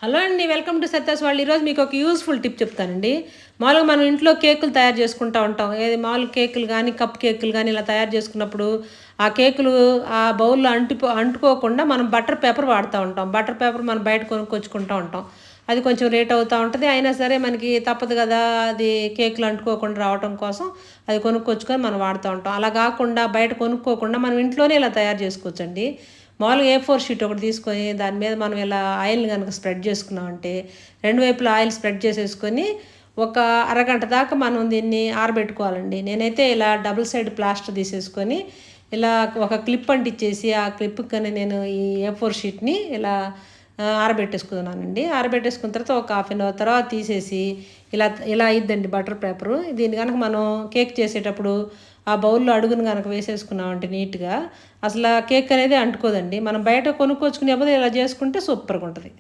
Hello అండి, welcome to Satya's వాళ్ళు. ఈరోజు మీకు ఒక యూస్ఫుల్ టిప్ చెప్తానండి. మామూలుగా మనం ఇంట్లో కేకులు తయారు చేసుకుంటూ ఉంటాం. ఏది మామూలు కేకులు కానీ, కప్ కేకులు కానీ ఇలా తయారు చేసుకున్నప్పుడు ఆ కేకులు ఆ బౌల్లో అంటుకోకుండా మనం బటర్ పేపర్ వాడుతూ ఉంటాం. బటర్ పేపర్ మనం బయట కొనుక్కొచ్చుకుంటూ ఉంటాం. అది కొంచెం రేట్ అవుతూ ఉంటుంది. అయినా సరే మనకి తప్పదు కదా, అది కేకులు అంటుకోకుండా రావటం కోసం అది కొనుక్కొచ్చుకొని మనం వాడుతూ ఉంటాం. అలా కాకుండా బయట కొనుక్కోకుండా మనం ఇంట్లోనే ఇలా తయారు చేసుకోవచ్చండి. మామూలుగా A4 షీట్ ఒకటి తీసుకొని దాని మీద మనం ఇలా ఆయిల్ కనుక స్ప్రెడ్ చేసుకున్నామంటే రెండు వైపులా ఆయిల్ స్ప్రెడ్ చేసేసుకొని ఒక అరగంట దాకా మనం దీన్ని ఆరబెట్టుకోవాలండి. నేనైతే ఇలా డబుల్ సైడ్ ప్లాస్టర్ తీసేసుకొని ఇలా ఒక క్లిప్ అంటించేసి ఆ క్లిప్ కానీ నేను ఈ A4 షీట్ని ఇలా ఆరబెట్టేసుకున్నానండి. ఆరబెట్టేసుకున్న తర్వాత ఒక హాఫ్ అన్ అవర్ తర్వాత తీసేసి ఇలా ఇలా అయిద్దండి బటర్ పేపరు. దీన్ని కనుక మనం కేక్ చేసేటప్పుడు ఆ బౌల్లో అడుగును కనుక వేసేసుకున్నామంటే నీట్గా అసలు కేక్ అనేది అంటుకోదండి. మనం బయట కొనుక్కొచ్చుకునే బదులు ఇలా చేసుకుంటే సూపర్గా ఉంటుంది.